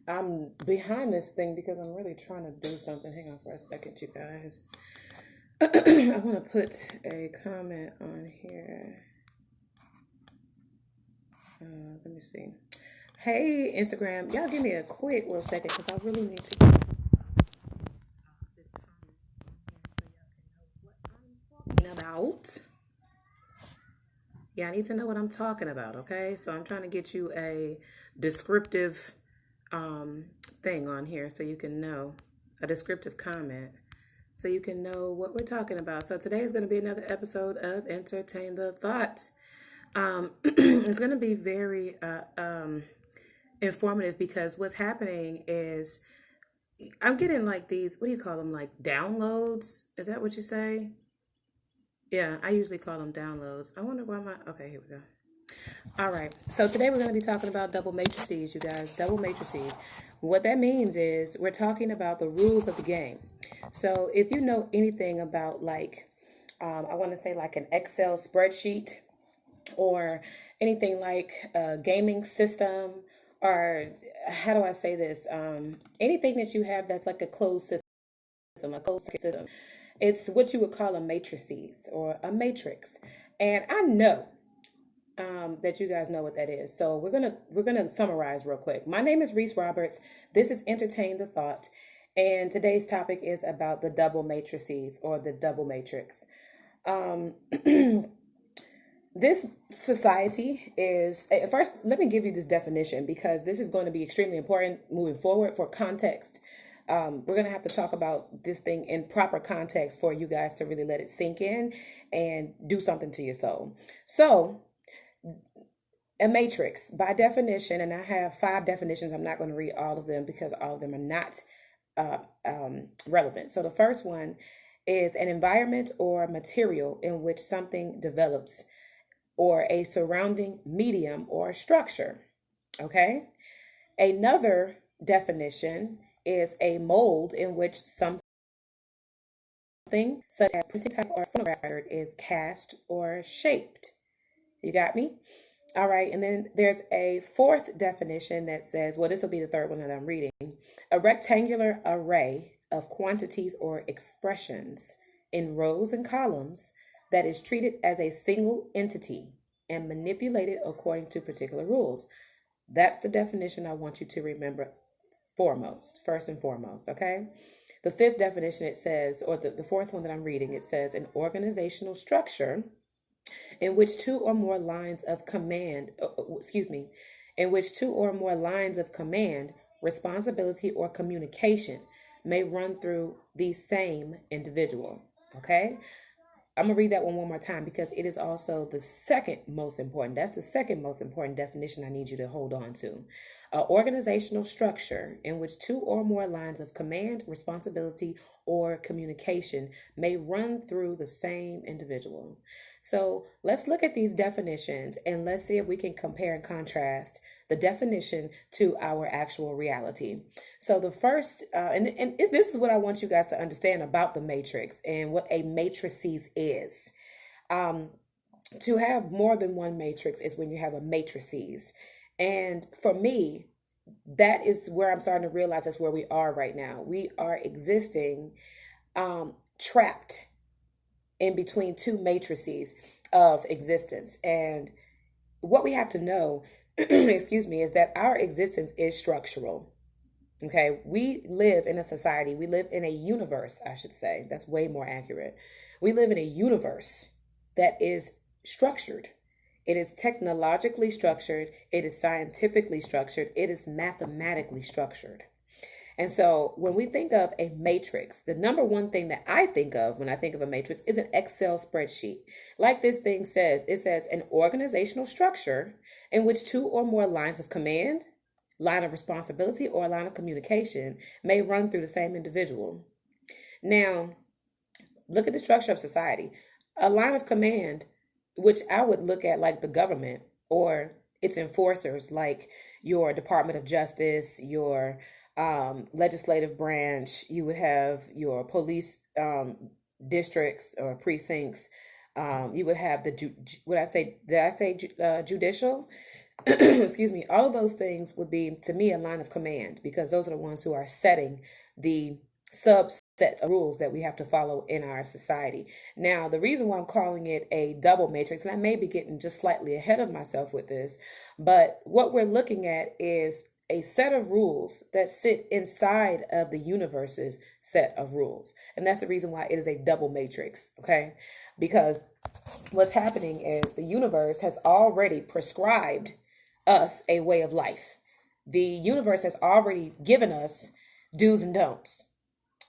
I'm behind this thing because I'm really trying to do something. Hang on for a second, you guys. I want to put a comment on here. Let me see. Hey, Instagram, y'all give me a quick little second because I really need to get this comment on here so y'all can know what I'm talking about. Yeah, I need to know what I'm talking about, okay? So I'm trying to get you a descriptive thing on here so you can know, a descriptive comment so you can know what we're talking about. So today is going to be another episode of Entertain the Thought. It's going to be very informative because what's happening is I'm getting like these, what do you call them? Like downloads? Is that what you say? Yeah, I usually call them downloads. I wonder why okay, here we go. All right. So today we're going to be talking about double matrices, you guys. Double matrices. What that means is we're talking about the rules of the game. So if you know anything about like, I want to say like an Excel spreadsheet or anything like a gaming system, or how do I say this? Anything that you have that's like a closed system, a closed system. It's what you would call a matrices or a matrix. And I know that you guys know what that is. So we're gonna summarize real quick. My name is Reese Roberts. This is Entertain the Thought, and today's topic is about the double matrices or the double matrix. Um, this society is first. Let me give you this definition because this is going to be extremely important moving forward for context. We're going to have to talk about this thing in proper context for you guys to really let it sink in and do something to your soul. So a matrix, by definition, and I have 5 definitions. I'm not going to read all of them because all of them are not relevant. So the first one is an environment or material in which something develops, or a surrounding medium or structure. Okay. Another definition is a mold in which something such as printing type or phonograph record is cast or shaped. You got me? All right, and then there's a fourth definition that says, well, this will be the third one that I'm reading, a rectangular array of quantities or expressions in rows and columns that is treated as a single entity and manipulated according to particular rules. That's the definition I want you to remember first and foremost, okay? The fifth definition, it says, or the fourth one that I'm reading, it says an organizational structure in which two or more lines of command, in which two or more lines of command, responsibility, or communication may run through the same individual. Okay? I'm going to read that one more time because it is also the second most important. That's the second most important definition I need you to hold on to. An organizational structure in which two or more lines of command, responsibility, or communication may run through the same individual. So let's look at these definitions and let's see if we can compare and contrast the definition to our actual reality. So the first, and this is what I want you guys to understand about the matrix and what a matrices is. To have more than one matrix is when you have a matrices. And for me, that is where I'm starting to realize that's where we are right now. We are existing trapped in between two matrices of existence. And what we have to know, excuse me, is that our existence is structural. Okay, we live in a society, we live in a universe, I should say. That's way more accurate. We live in a universe that is structured. It is technologically structured, it is scientifically structured, it is mathematically structured. And so when we think of a matrix, the number one thing that I think of when I think of a matrix is an Excel spreadsheet. Like this thing says, it says an organizational structure in which two or more lines of command, line of responsibility, or a line of communication may run through the same individual. Now, look at the structure of society. A line of command, which I would look at like the government or its enforcers, like your Department of Justice, your legislative branch. You would have your police districts or precincts. You would have the what I say? Did I say judicial? excuse me, all of those things would be, to me, a line of command, because those are the ones who are setting the subset of rules that we have to follow in our society. Now, the reason why I'm calling it a double matrix, and I may be getting just slightly ahead of myself with this, but what we're looking at is a set of rules that sit inside of the universe's set of rules. And that's the reason why it is a double matrix, okay? Because what's happening is the universe has already prescribed us a way of life. The universe has already given us do's and don'ts.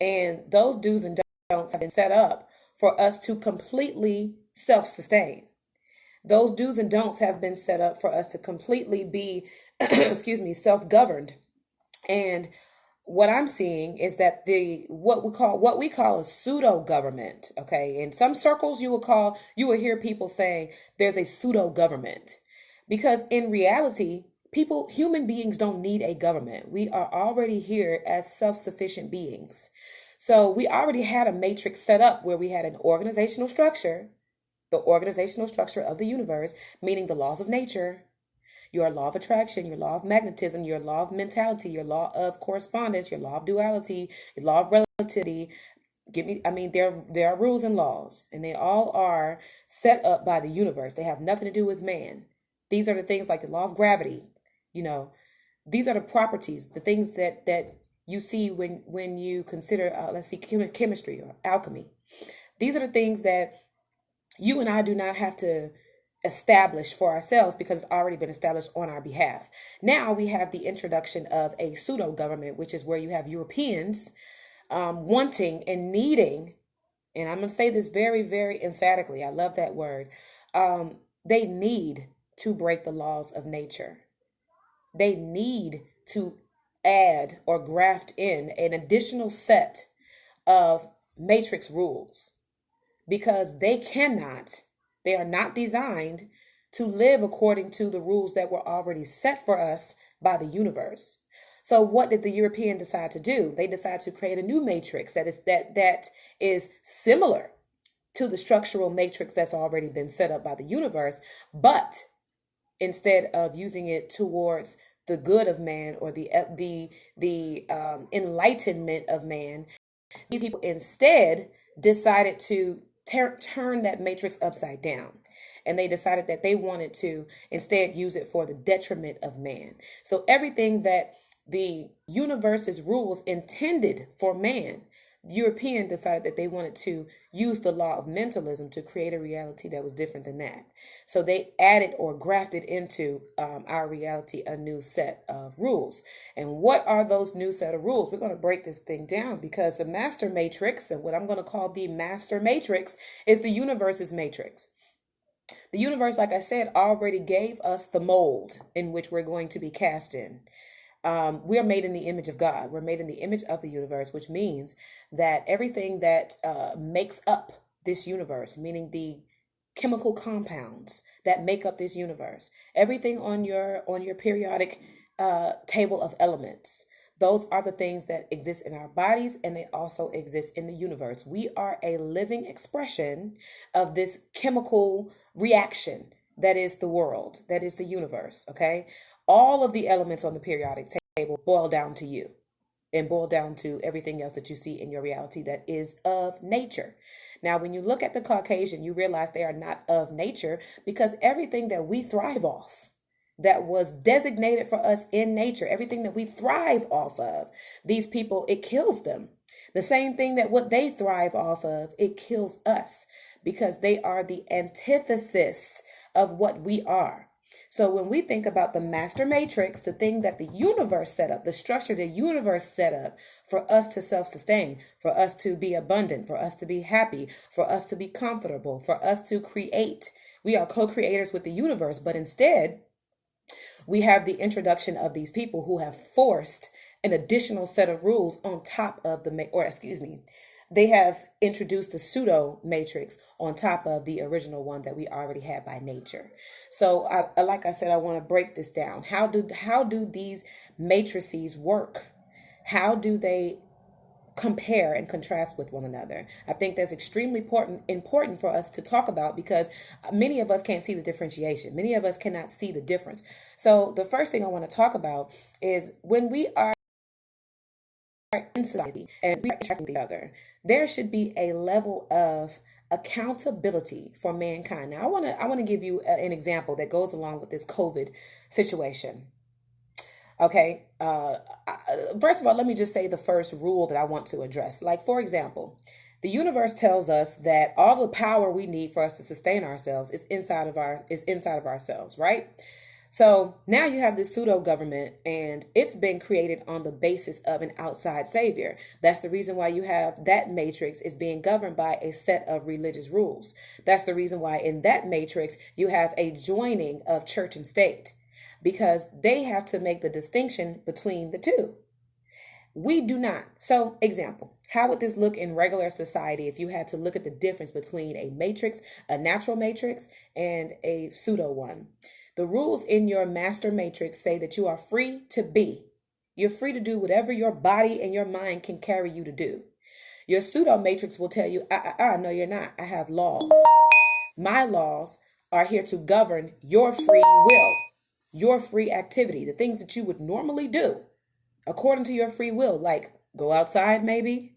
And those do's and don'ts have been set up for us to completely self sustain. Those do's and don'ts have been set up for us to completely be, excuse me, self governed. And what I'm seeing is that the what we call a pseudo government, okay? In some circles you will hear people saying there's a pseudo government. Because in reality, human beings don't need a government. We are already here as self-sufficient beings. So we already had a matrix set up where we had an organizational structure, the organizational structure of the universe, meaning the laws of nature, your law of attraction, your law of magnetism, your law of mentality, your law of correspondence, your law of duality, your law of relativity. There are rules and laws, and they all are set up by the universe. They have nothing to do with man. These are the things like the law of gravity. These are the properties, the things that you see when you consider, chemistry or alchemy. These are the things that you and I do not have to establish for ourselves because it's already been established on our behalf. Now we have the introduction of a pseudo government, which is where you have Europeans wanting and needing, and I'm going to say this very, very emphatically. I love that word. They need to break the laws of nature. They need to add or graft in an additional set of matrix rules because they are not designed to live according to the rules that were already set for us by the universe. So what did the European decide to do? They decided to create a new matrix that is similar to the structural matrix that's already been set up by the universe, but instead of using it towards the good of man or the enlightenment of man, these people instead decided to turn that matrix upside down. And they decided that they wanted to instead use it for the detriment of man. So everything that the universe's rules intended for man, the European decided that they wanted to use the law of mentalism to create a reality that was different than that. So they added or grafted into our reality a new set of rules. And what are those new set of rules? We're going to break this thing down because the master matrix, and what I'm going to call the master matrix, is the universe's matrix. The universe, like I said, already gave us the mold in which we're going to be cast in. We are made in the image of God. We're made in the image of the universe, which means that everything that makes up this universe, meaning the chemical compounds that make up this universe, everything on your periodic table of elements, those are the things that exist in our bodies, and they also exist in the universe. We are a living expression of this chemical reaction that is the world, that is the universe, okay? All of the elements on the periodic table boil down to you and boil down to everything else that you see in your reality that is of nature. Now, when you look at the Caucasian, you realize they are not of nature because everything that we thrive off, that was designated for us in nature, everything that we thrive off of, these people, it kills them. The same thing that what they thrive off of, it kills us because they are the antithesis of what we are. So when we think about the master matrix, the thing that the universe set up, the structure the universe set up for us to self-sustain, for us to be abundant, for us to be happy, for us to be comfortable, for us to create, we are co-creators with the universe, but instead, we have the introduction of these people who have forced an additional set of rules on top of they have introduced the pseudo matrix on top of the original one that we already had by nature. So like I said, I want to break this down. How do these matrices work? How do they compare and contrast with one another. I think that's extremely important for us to talk about, because many of us can't see the differentiation. Many of us cannot see the difference. So the first thing I want to talk about is when we are in society and we are interacting with each other, there should be a level of accountability for mankind. Now, I want to give you an example that goes along with this COVID situation. Okay. First of all, let me just say the first rule that I want to address. Like, for example, the universe tells us that all the power we need for us to sustain ourselves is inside of ourselves, right? So now you have this pseudo government, and it's been created on the basis of an outside savior. That's the reason why you have that matrix is being governed by a set of religious rules. That's the reason why in that matrix you have a joining of church and state, because they have to make the distinction between the two. We do not. So, example, how would this look in regular society if you had to look at the difference between a matrix, a natural matrix, and a pseudo one? The rules in your master matrix say that you are free to be. You're free to do whatever your body and your mind can carry you to do. Your pseudo matrix will tell you, no, you're not. I have laws. My laws are here to govern your free will, your free activity, the things that you would normally do according to your free will, like go outside maybe,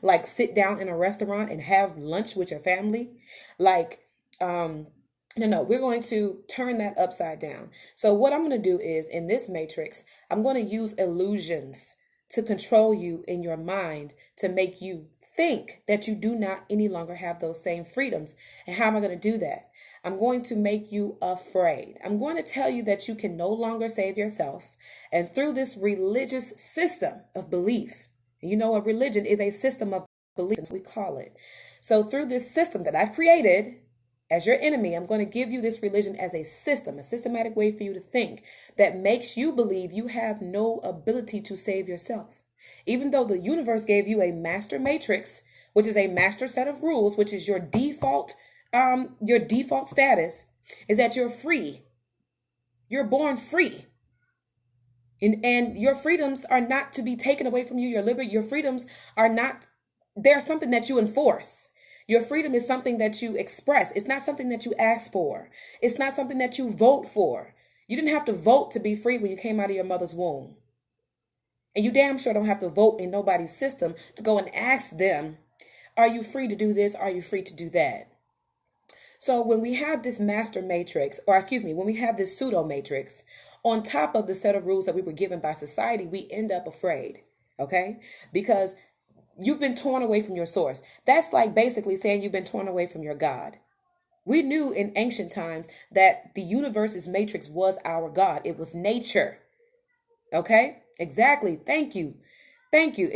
like sit down in a restaurant and have lunch with your family, like, no, we're going to turn that upside down. So what I'm going to do is in this matrix, I'm going to use illusions to control you in your mind to make you think that you do not any longer have those same freedoms. And how am I going to do that? I'm going to make you afraid. I'm going to tell you that you can no longer save yourself. And through this religious system of belief, you know, a religion is a system of belief, as we call it. So through this system that I've created as your enemy, I'm going to give you this religion as a system, a systematic way for you to think that makes you believe you have no ability to save yourself. Even though the universe gave you a master matrix, which is a master set of rules, which is your default status is that you're free. You're born free. And your freedoms are not to be taken away from you. Your liberty, your freedoms are not, they're something that you enforce. Your freedom is something that you express. It's not something that you ask for. It's not something that you vote for. You didn't have to vote to be free when you came out of your mother's womb. And you damn sure don't have to vote in nobody's system to go and ask them, are you free to do this? Are you free to do that? So when we have this master matrix, when we have this pseudo matrix, on top of the set of rules that we were given by society, we end up afraid, okay? Because you've been torn away from your source. That's like basically saying you've been torn away from your God. We knew in ancient times that the universe's matrix was our God. It was nature, okay? Exactly. Thank you. Thank you.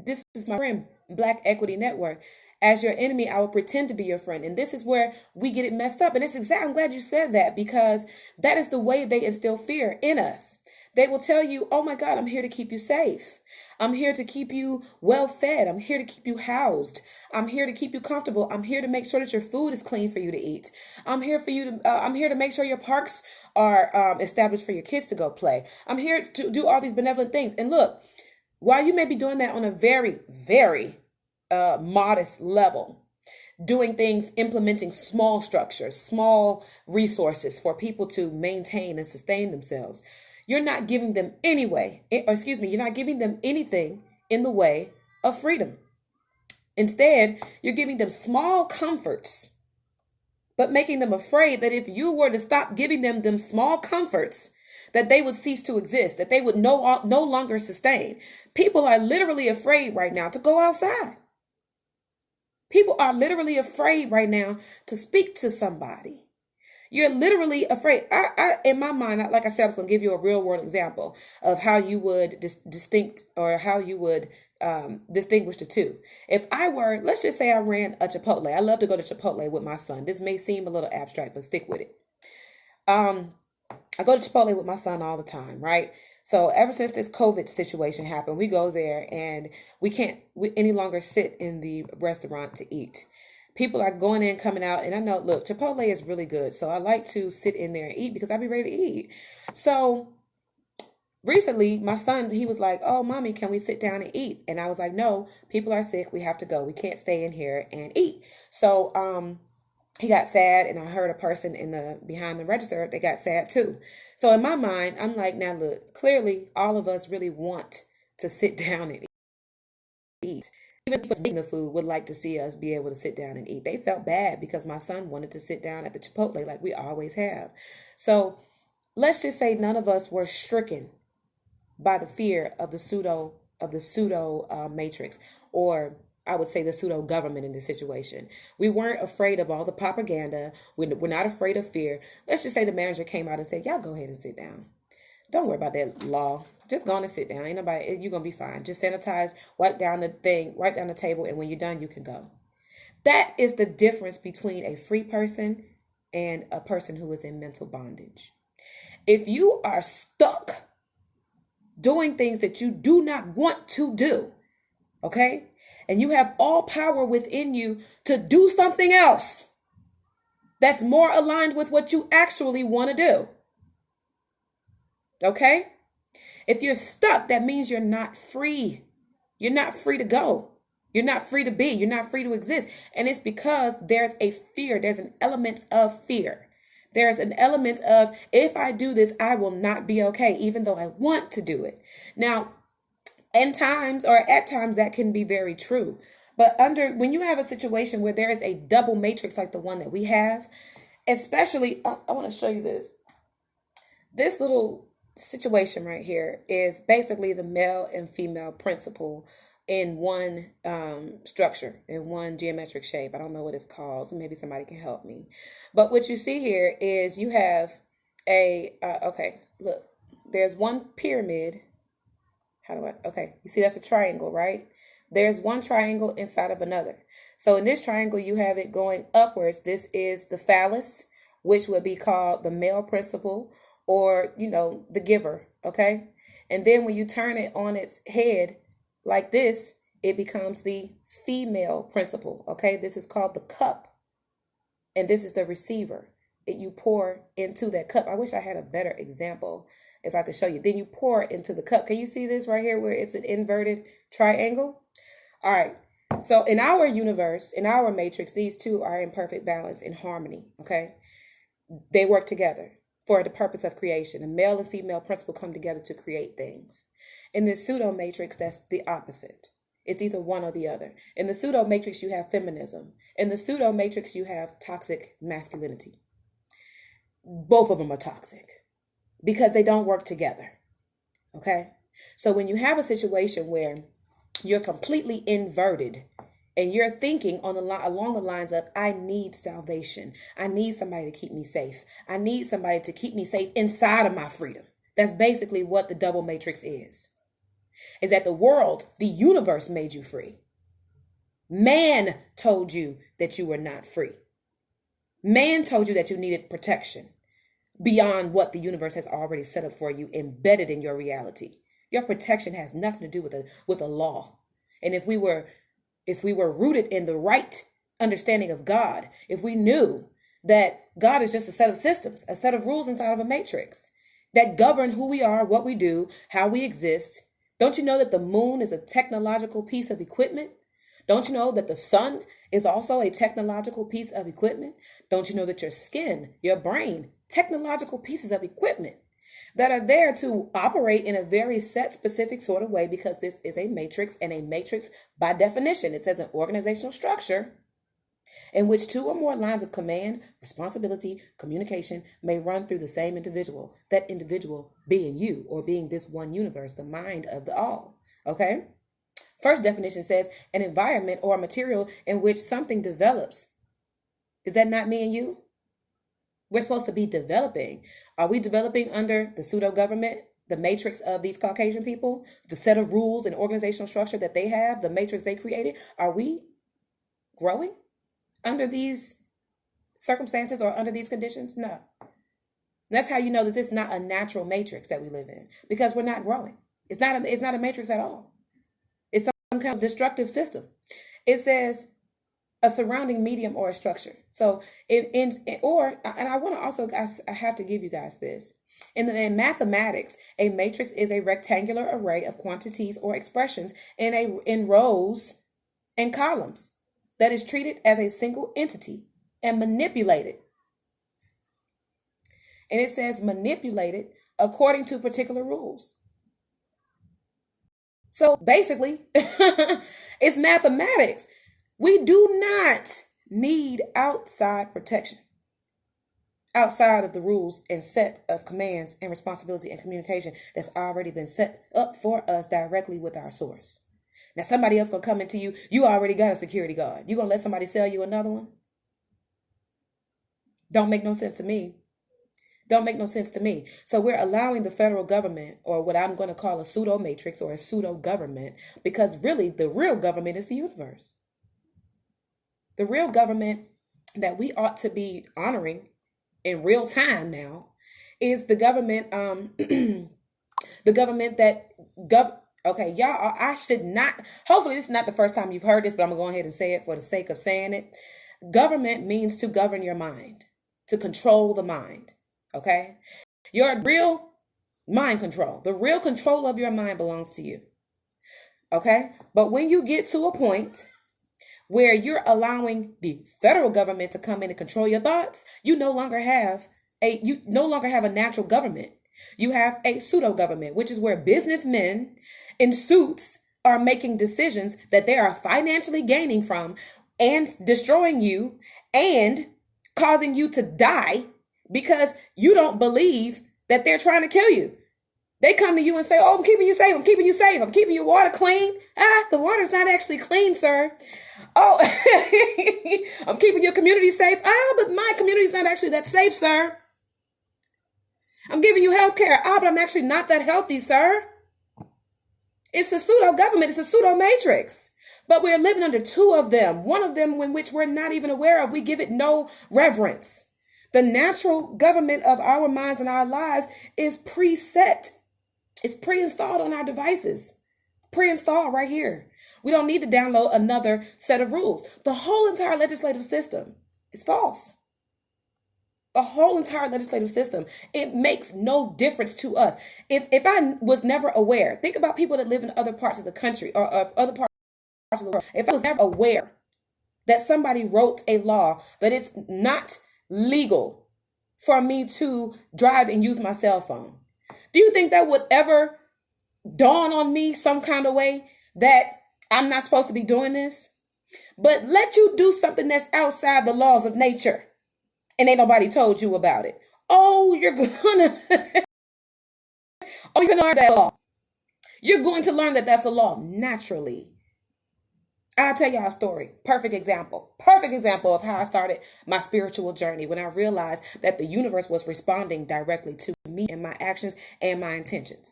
This is my friend, Black Equity Network. As your enemy, I will pretend to be your friend. And this is where we get it messed up. And I'm glad you said that, because that is the way they instill fear in us. They will tell you, oh my God, I'm here to keep you safe. I'm here to keep you well fed. I'm here to keep you housed. I'm here to keep you comfortable. I'm here to make sure that your food is clean for you to eat. I'm here to make sure your parks are established for your kids to go play. I'm here to do all these benevolent things. And look, while you may be doing that on a very, very modest level, doing things, implementing small structures, small resources for people to maintain and sustain themselves, you're not giving them you're not giving them anything in the way of freedom. Instead, you're giving them small comforts, but making them afraid that if you were to stop giving them small comforts, that they would cease to exist, that they would no longer sustain. People are literally afraid right now to go outside. People are literally afraid right now to speak to somebody. You're literally afraid. In my mind, like I said, I was going to give you a real world example of how you would distinguish the two. If let's just say I ran a Chipotle. I love to go to Chipotle with my son. This may seem a little abstract, but stick with it. I go to Chipotle with my son all the time, right? So ever since this COVID situation happened, we go there and we can't any longer sit in the restaurant to eat. People are going in, coming out, and I know, look, Chipotle is really good. So I like to sit in there and eat because I'll be ready to eat. So recently my son, he was like, "Oh, mommy, can we sit down and eat?" And I was like, "No, people are sick. We have to go. We can't stay in here and eat." So he got sad, and I heard a person in the behind the register, they got sad too. So in my mind, I'm like, now look, clearly all of us really want to sit down and eat. Even people making the food would like to see us be able to sit down and eat. They felt bad because my son wanted to sit down at the Chipotle like we always have. So let's just say none of us were stricken by the fear of the pseudo matrix, or I would say the pseudo government in this situation. We weren't afraid of all the propaganda. We're not afraid of fear. Let's just say the manager came out and said, "Y'all go ahead and sit down. Don't worry about that law. Just go on and sit down. Ain't nobody. You're gonna be fine. Just sanitize, wipe down the thing, wipe down the table, and when you're done, you can go." That is the difference between a free person and a person who is in mental bondage. If you are stuck doing things that you do not want to do, okay? And you have all power within you to do something else that's more aligned with what you actually want to do, okay? If you're stuck, that means you're not free. You're not free to go. You're not free to be. You're not free to exist. And it's because there's a fear. There's an element of fear. There's an element of, if I do this, I will not be okay, even though I want to do it. Now, at times that can be very true. But when you have a situation where there is a double matrix like the one that we have, especially, I want to show you this. This little situation right here is basically the male and female principle in one structure, in one geometric shape. I don't know what it's called, so maybe somebody can help me. But what you see here is you have okay, look, there's one pyramid. Okay, you see that's a triangle, right? There's one triangle inside of another. So in this triangle, you have it going upwards. This is the phallus, which would be called the male principle, or, the giver, okay? And then when you turn it on its head like this, it becomes the female principle, okay? This is called the cup, and this is the receiver that you pour into that cup. I wish I had a better example if I could show you. Then you pour into the cup. Can you see this right here where it's an inverted triangle? All right. So in our universe, in our matrix, these two are in perfect balance, in harmony, okay? They work together for the purpose of creation. The male and female principle come together to create things. In this pseudo matrix, that's the opposite. It's either one or the other. In the pseudo matrix, you have feminism. In the pseudo matrix, you have toxic masculinity. Both of them are toxic because they don't work together. Okay? So when you have a situation where you're completely inverted and you're thinking along the lines of, I need salvation. I need somebody to keep me safe. I need somebody to keep me safe inside of my freedom. That's basically what the double matrix is that the world, the universe made you free. Man told you that you were not free. Man told you that you needed protection beyond what the universe has already set up for you, embedded in your reality. Your protection has nothing to do with a law. And if we were rooted in the right understanding of God, if we knew that God is just a set of systems, a set of rules inside of a matrix that govern who we are, what we do, how we exist. Don't you know that the moon is a technological piece of equipment? Don't you know that the sun is also a technological piece of equipment? Don't you know that your skin, your brain, technological pieces of equipment that are there to operate in a very set, specific sort of way, because this is a matrix, and a matrix, by definition, it says an organizational structure in which two or more lines of command, responsibility, communication may run through the same individual, that individual being you, or being this one universe, the mind of the all, okay? First definition says an environment or a material in which something develops. Is that not me and you? We're supposed to be developing. Are we developing under the pseudo government, the matrix of these Caucasian people, the set of rules and organizational structure that they have, the matrix they created? Are we growing under these circumstances or under these conditions? No. That's how you know that this is not a natural matrix that we live in, because we're not growing. It's not a matrix at all. It's some kind of destructive system. It says a surrounding medium or a structure. So I want to also, I have to give you guys this. In mathematics, a matrix is a rectangular array of quantities or expressions in rows and columns that is treated as a single entity and manipulated. And it says manipulated according to particular rules. So basically, it's mathematics. We do not need outside protection, outside of the rules and set of commands and responsibility and communication that's already been set up for us directly with our source. Now somebody else gonna come into you. You already got a security guard. You gonna let somebody sell you another one? Don't make no sense to me. Don't make no sense to me. So we're allowing the federal government, or what I'm going to call a pseudo matrix or a pseudo government, because really the real government is the universe. The real government that we ought to be honoring in real time now is the government, the government that okay, y'all, I should not, hopefully this is not the first time you've heard this, but I'm gonna go ahead and say it for the sake of saying it. Government means to govern your mind, to control the mind. Okay? Your real mind control, the real control of your mind belongs to you. Okay? But when you get to a point where you're allowing the federal government to come in and control your thoughts, you no longer have a natural government. You have a pseudo government, which is where businessmen in suits are making decisions that they are financially gaining from and destroying you and causing you to die because you don't believe that they're trying to kill you. They come to you and say, oh, I'm keeping you safe. I'm keeping you safe. I'm keeping your water clean. The water's not actually clean, sir. Oh, I'm keeping your community safe. But my community's not actually that safe, sir. I'm giving you health care. But I'm actually not that healthy, sir. It's a pseudo government. It's a pseudo matrix. But we're living under two of them. One of them in which we're not even aware of. We give it no reverence. The natural government of our minds and our lives is preset. It's pre-installed on our devices. Pre-installed right here. We don't need to download another set of rules. The whole entire legislative system is false. The whole entire legislative system, it makes no difference to us. If I was never aware, think about people that live in other parts of the country or other parts of the world. If I was never aware that somebody wrote a law that it's not legal for me to drive and use my cell phone, do you think that would ever dawn on me some kind of way that I'm not supposed to be doing this? But let you do something that's outside the laws of nature and ain't nobody told you about it. Oh, you're gonna learn that law. You're going to learn that that's a law naturally. I'll tell y'all a story. Perfect example of how I started my spiritual journey when I realized that the universe was responding directly to me and my actions and my intentions.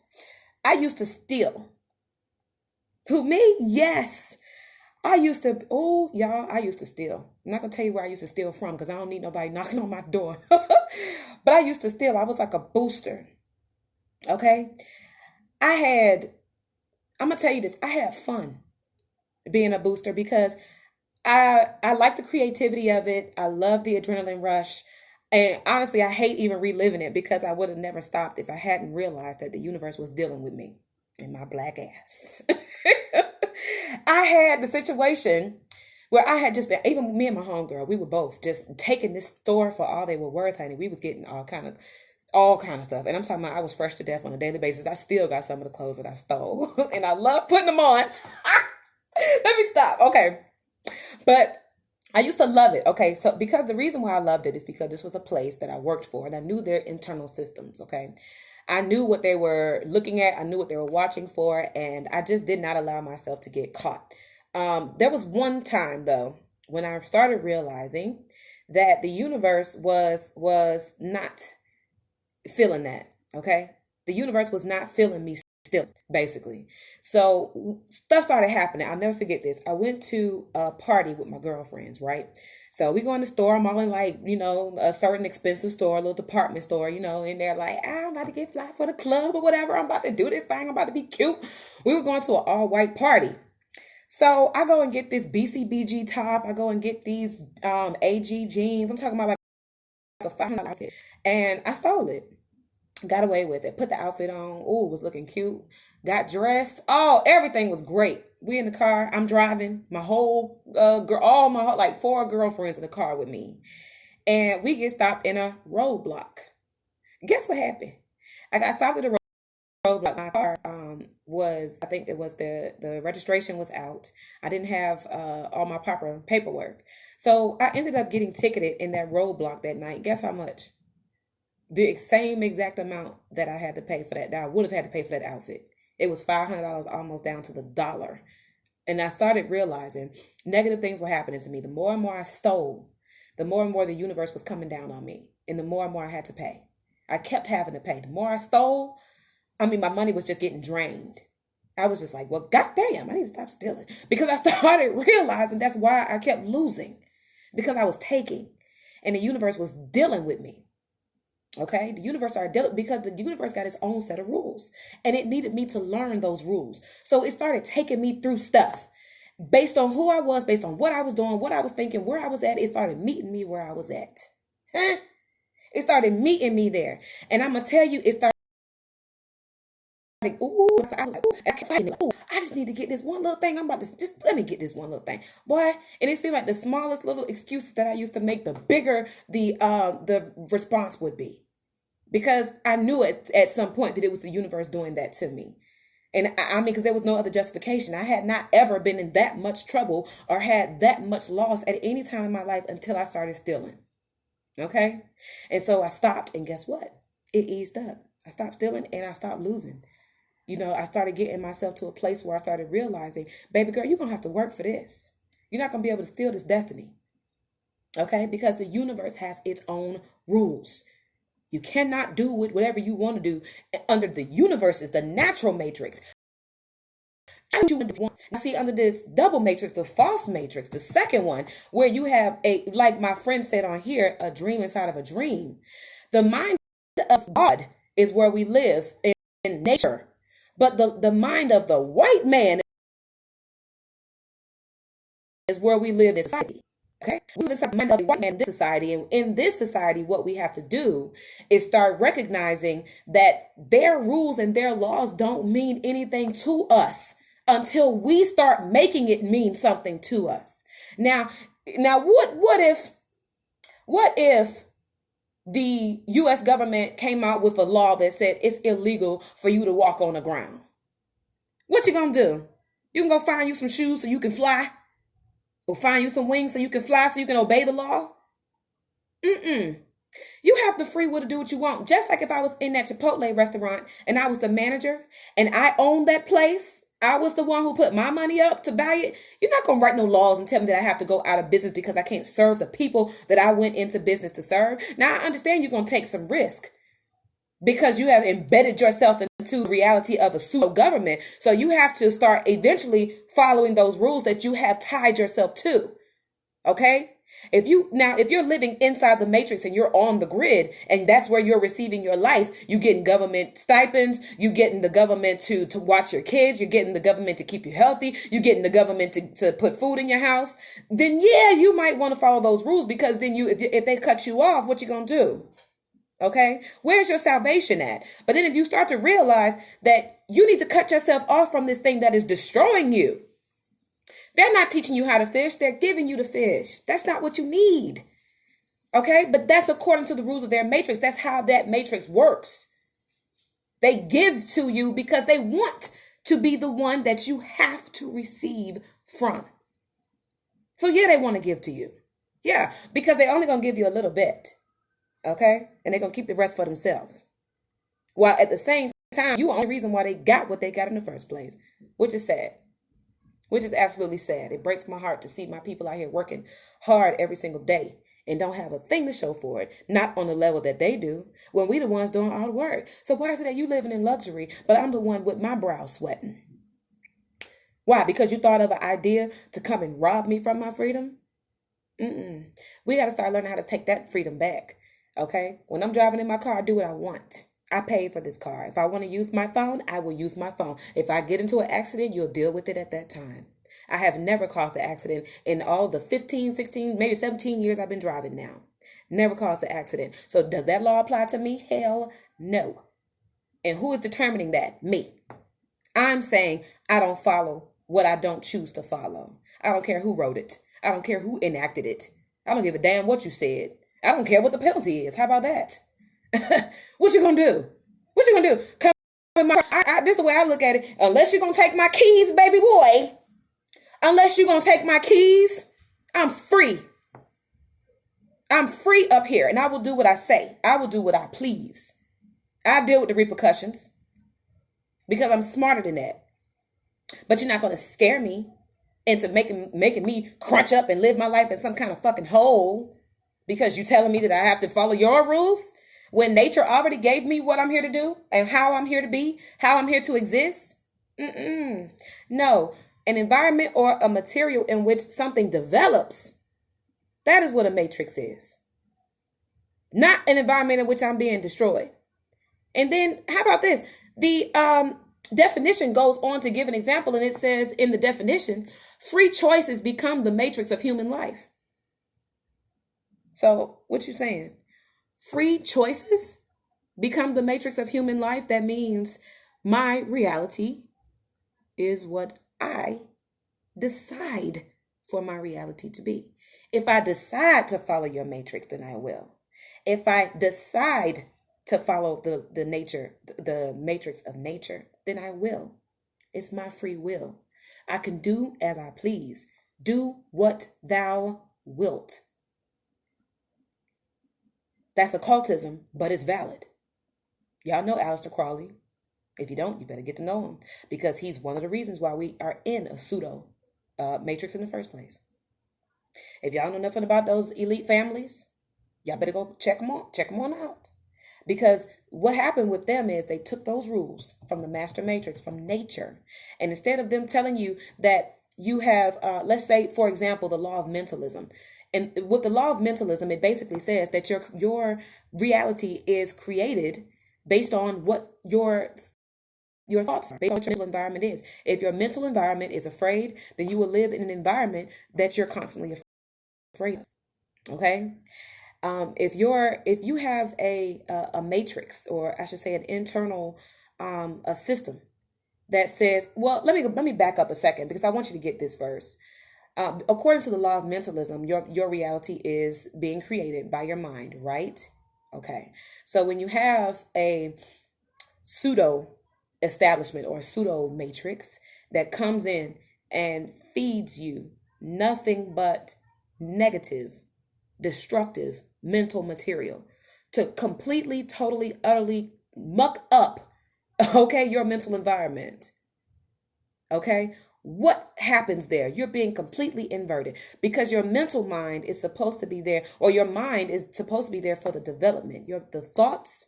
I used to steal. Who, me? Yes. I used to steal. I'm not going to tell you where I used to steal from because I don't need nobody knocking on my door. But I used to steal. I was like a booster. Okay? I'm going to tell you this. I had fun being a booster because I like the creativity of it. I love the adrenaline rush. And honestly, I hate even reliving it because I would have never stopped if I hadn't realized that the universe was dealing with me and my black ass. I had the situation where I had just been, even me and my homegirl, we were both just taking this store for all they were worth, honey. We was getting all kind of stuff. And I'm talking about I was fresh to death on a daily basis. I still got some of the clothes that I stole. And I love putting them on. Let me stop. Okay. But I used to love it. Okay. So because the reason why I loved it is because this was a place that I worked for and I knew their internal systems. Okay. I knew what they were looking at. I knew what they were watching for. And I just did not allow myself to get caught. There was one time though, when I started realizing that the universe was not feeling that. Okay. The universe was not feeling me still, basically. So stuff started happening. I'll never forget this. I went to a party with my girlfriends, right? So we go in the store. I'm all in like, a certain expensive store, a little department store, and they're like, I'm about to get fly for the club or whatever. I'm about to do this thing. I'm about to be cute. We were going to an all-white party. So I go and get this BCBG top. I go and get these AG jeans. I'm talking about like a $500 outfit. And I stole it. Got away with it. Put the outfit on. Ooh, was looking cute. Got dressed. Oh, everything was great. We in the car. I'm driving. My whole girl, all my like 4 girlfriends in the car with me, and we get stopped in a roadblock. Guess what happened? I got stopped at a roadblock. My car was, I think it was the registration was out. I didn't have all my proper paperwork, so I ended up getting ticketed in that roadblock that night. Guess how much? The same exact amount that I had to pay for that. That I would have had to pay for that outfit. It was $500, almost down to the dollar. And I started realizing negative things were happening to me. The more and more I stole, the more and more the universe was coming down on me, and the more and more I had to pay. I kept having to pay. The more I stole, my money was just getting drained. I was just like, well, goddamn, I need to stop stealing, because I started realizing that's why I kept losing, because I was taking, and the universe was dealing with me. Okay, the universe started dealing, because the universe got its own set of rules, and it needed me to learn those rules. So it started taking me through stuff based on who I was, based on what I was doing, what I was thinking, where I was at. It started meeting me where I was at. Huh? It started meeting me there, and I'm gonna tell you, it started. Ooh, I was like, ooh, I kept fighting it. Ooh, I just need to get this one little thing. I'm about to just let me get this one little thing, boy. And it seemed like the smallest little excuses that I used to make, the bigger the response would be, because I knew at some point that it was the universe doing that to me. And I mean, because there was no other justification. I had not ever been in that much trouble or had that much loss at any time in my life until I started stealing. Okay, and so I stopped, and guess what? It eased up. I stopped stealing, and I stopped losing. I started getting myself to a place where I started realizing, baby girl, you're going to have to work for this. You're not going to be able to steal this destiny. Okay? Because the universe has its own rules. You cannot do whatever you want to do under the universe's, the natural matrix. Now, see, under this double matrix, the false matrix, the second one, where you have like my friend said on here, a dream inside of a dream. The mind of God is where we live in nature. But the mind of the white man is where we live in society. Okay? We live in the mind of the white man in this society. And in this society, what we have to do is start recognizing that their rules and their laws don't mean anything to us until we start making it mean something to us. Now what if the US government came out with a law that said it's illegal for you to walk on the ground? What you gonna do? You can go find you some shoes so you can fly? Or find you some wings so you can fly, so you can obey the law? Mm-mm. You have the free will to do what you want. Just like if I was in that Chipotle restaurant and I was the manager and I owned that place, I was the one who put my money up to buy it. You're not going to write no laws and tell me that I have to go out of business because I can't serve the people that I went into business to serve. Now, I understand you're going to take some risk because you have embedded yourself into the reality of a pseudo government. So you have to start eventually following those rules that you have tied yourself to. Okay? If you're living inside the matrix and you're on the grid and that's where you're receiving your life, you're getting government stipends, you're getting the government to watch your kids, you're getting the government to keep you healthy, you're getting the government to put food in your house, then yeah, you might want to follow those rules, because then if they cut you off, what you gonna do? Okay, where's your salvation at? But then if you start to realize that you need to cut yourself off from this thing that is destroying you, they're not teaching you how to fish. They're giving you the fish. That's not what you need. Okay, but that's according to the rules of their matrix. That's how that matrix works. They give to you because they want to be the one that you have to receive from. So yeah, they want to give to you. Yeah, because they're only going to give you a little bit. Okay? And they're going to keep the rest for themselves. While at the same time, you are the only reason why they got what they got in the first place, which is sad. Which is absolutely sad. It breaks my heart to see my people out here working hard every single day and don't have a thing to show for it. Not on the level that they do, when we the ones doing all the work. So why is it that you living in luxury, but I'm the one with my brow sweating? Why? Because you thought of an idea to come and rob me from my freedom? We got to start learning how to take that freedom back. Okay? When I'm driving in my car, I do what I want. I paid for this car. If I want to use my phone, I will use my phone. If I get into an accident, you'll deal with it at that time. I have never caused an accident in all the 15, 16, maybe 17 years I've been driving now. Never caused an accident. So does that law apply to me? Hell no. And who is determining that? Me. I'm saying I don't follow what I don't choose to follow. I don't care who wrote it. I don't care who enacted it. I don't give a damn what you said. I don't care what the penalty is. How about that? What you gonna do? What you gonna do? Come in my, this is the way I look at it. Unless you're gonna take my keys, baby boy. Unless you're gonna take my keys, I'm free. I'm free up here, and I will do what I say. I will do what I please. I deal with the repercussions because I'm smarter than that. But you're not gonna scare me into making me crunch up and live my life in some kind of fucking hole because you telling me that I have to follow your rules when nature already gave me what I'm here to do and how I'm here to be, how I'm here to exist. No, an environment or a material in which something develops, that is what a matrix is. Not an environment in which I'm being destroyed. And then how about this? The definition goes on to give an example, and it says in the definition, free choices become the matrix of human life. So what you saying? Free choices become the matrix of human life? That means my reality is what I decide for my reality to be. If I decide to follow your matrix, then I will. If I decide to follow the matrix of nature, then I will. It's my free will. I can do as I please. Do what thou wilt. That's occultism, but it's valid. Y'all know Aleister Crowley. If you don't, you better get to know him, because he's one of the reasons why we are in a pseudo matrix in the first place. If y'all know nothing about those elite families, y'all better go check them on out. Because what happened with them is they took those rules from the master matrix, from nature. And instead of them telling you that you have, let's say, for example, the law of mentalism. And with the law of mentalism, it basically says that your reality is created based on what your thoughts are, based on what your mental environment is. If your mental environment is afraid, then you will live in an environment that you're constantly afraid of. Okay? If you have a matrix, or I should say an internal a system that says, well, let me back up a second, because I want you to get this verse. According to the law of mentalism, your reality is being created by your mind, right? Okay. So when you have a pseudo establishment or pseudo matrix that comes in and feeds you nothing but negative, destructive mental material to completely, totally, utterly muck up, okay, your mental environment. Okay? What happens there? You're being completely inverted, because your mental mind is supposed to be there, or your mind is supposed to be there for the development. The thoughts,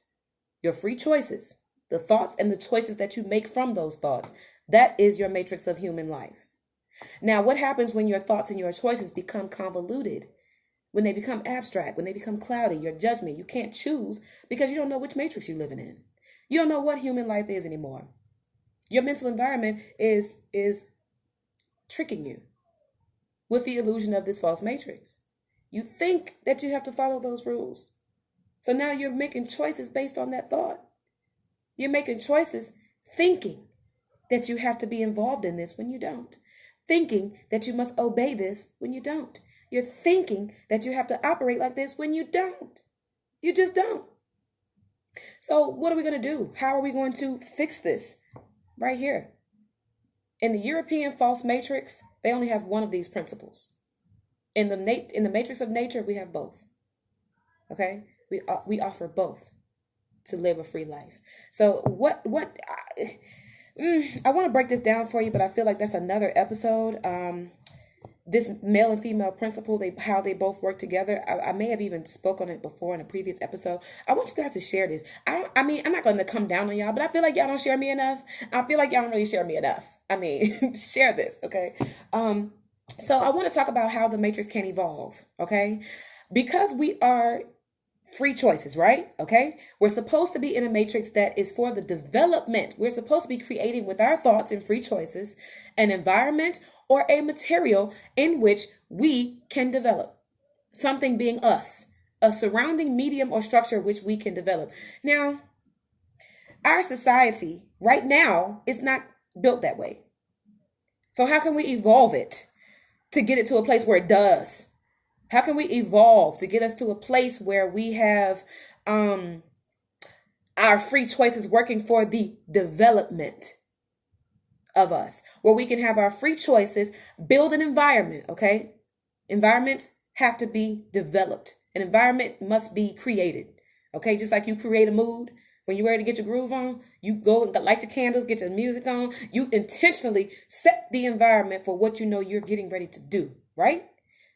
your free choices, the thoughts and the choices that you make from those thoughts, that is your matrix of human life. Now, what happens when your thoughts and your choices become convoluted? When they become abstract, when they become cloudy, your judgment, you can't choose because you don't know which matrix you're living in. You don't know what human life is anymore. Your mental environment is tricking you with the illusion of this false matrix. You think that you have to follow those rules. So now you're making choices based on that thought. You're making choices thinking that you have to be involved in this when you don't. Thinking that you must obey this when you don't. You're thinking that you have to operate like this when you don't. You just don't. So what are we going to do? How are we going to fix this? Right here. In the European false matrix, they only have one of these principles. In the matrix of nature, we have both. Okay? We offer both to live a free life. So I want to break this down for you, but I feel like that's another episode. This male and female principle, how they both work together. I may have even spoke on it before in a previous episode. I want you guys to share this. I'm not going to come down on y'all, but I feel like y'all don't share me enough. I feel like y'all don't really share me enough. Share this, okay? So I want to talk about how the matrix can evolve, okay? Because we are free choices, right? Okay? We're supposed to be in a matrix that is for the development. We're supposed to be creating with our thoughts and free choices an environment or a material in which we can develop. Something being us, a surrounding medium or structure which we can develop. Now, Our society right now is not built that way. So how can we evolve it to get it to a place where it does? How can we evolve to get us to a place where we have our free choices working for the development of us, where we can have our free choices, build an environment, okay? Environments have to be developed. An environment must be created, okay? Just like you create a mood. When you're ready to get your groove on, you go and light your candles, get your music on. You intentionally set the environment for what you know you're getting ready to do, right?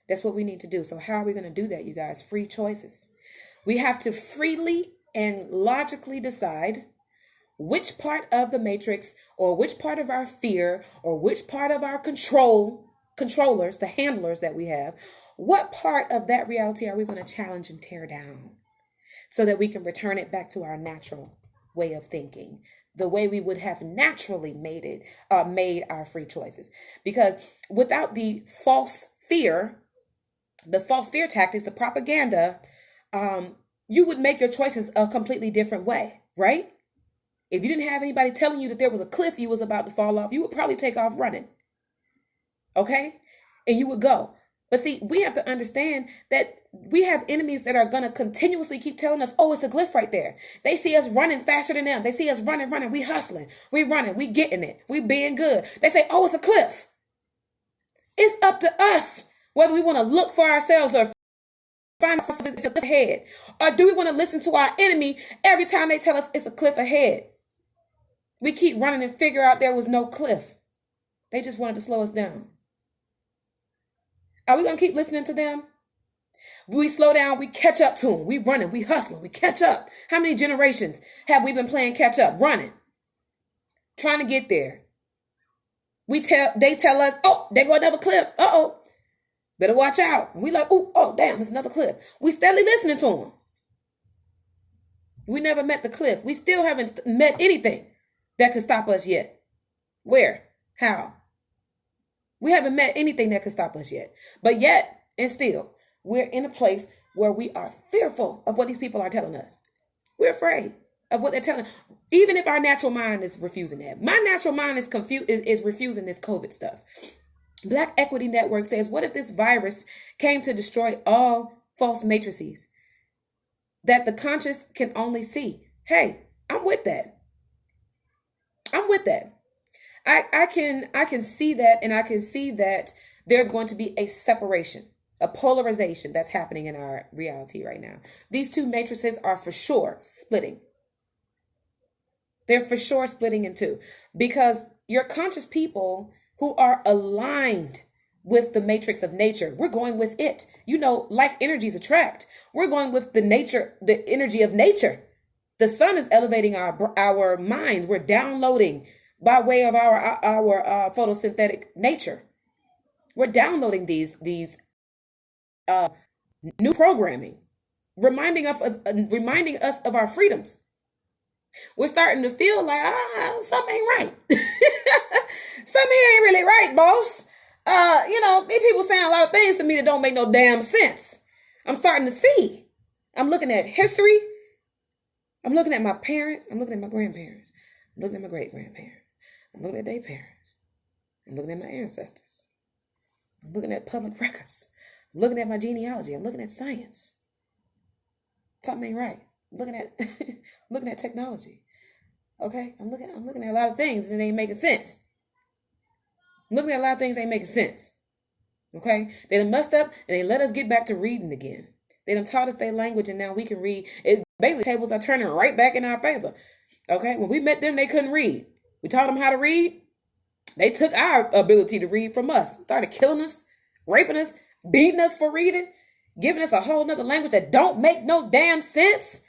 That's what we need to do. So how are we going to do that, you guys? Free choices. We have to freely and logically decide which part of the matrix or which part of our fear or which part of our controllers, the handlers that we have, what part of that reality are we going to challenge and tear down so that we can return it back to our natural way of thinking, the way we would have naturally made our free choices. Because without the false fear tactics, the propaganda, you would make your choices a completely different way, right? If you didn't have anybody telling you that there was a cliff you was about to fall off, you would probably take off running. Okay? And you would go. But see, we have to understand that we have enemies that are going to continuously keep telling us, oh, it's a cliff right there. They see us running faster than them. They see us running. We hustling. We running. We getting it. We being good. They say, oh, it's a cliff. It's up to us whether we want to look for ourselves or find ourselves a cliff ahead. Or do we want to listen to our enemy every time they tell us it's a cliff ahead? We keep running and figure out there was no cliff. They just wanted to slow us down. Are we going to keep listening to them? We slow down, we catch up to them. We running, we hustling, we catch up. How many generations have we been playing catch up, running, trying to get there? They tell us, oh, there go another cliff. Uh-oh, better watch out. And we like, oh, damn, it's another cliff. We steadily listening to them. We never met the cliff. We still haven't met anything that could stop us yet. Where? How? We haven't met anything that could stop us yet. But yet, and still, we're in a place where we are fearful of what these people are telling us. We're afraid of what they're telling us. Even if our natural mind is refusing that. My natural mind is refusing this COVID stuff. Black Equity Network says, what if this virus came to destroy all false matrices that the conscious can only see? Hey, I'm with that. I'm with that. I can see that, and I can see that there's going to be a separation, a polarization that's happening in our reality right now. These two matrices are for sure splitting. They're for sure splitting in two, because your conscious people who are aligned with the matrix of nature, we're going with it. You know, like energies attract. We're going with the energy of nature. The sun is elevating our minds. We're downloading by way of our photosynthetic nature. We're downloading these new programming, reminding us of our freedoms. We're starting to feel like something ain't right. Something here ain't really right, boss. These people saying a lot of things to me that don't make no damn sense. I'm starting to see. I'm looking at history. I'm looking at my parents. I'm looking at my grandparents. I'm looking at my great-grandparents. I'm looking at their parents. I'm looking at my ancestors. I'm looking at public records. I'm looking at my genealogy. I'm looking at science. Something ain't right. I'm looking at technology. Okay? I'm looking at a lot of things and it ain't making sense. I'm looking at a lot of things that ain't making sense. Okay? They done messed up and they let us get back to reading again. They done taught us their language and now we can read. It's basically tables are turning right back in our favor. Okay? When we met them, they couldn't read. We taught them how to read. They took our ability to read from us. Started killing us, raping us, beating us for reading, giving us a whole nother language that don't make no damn sense.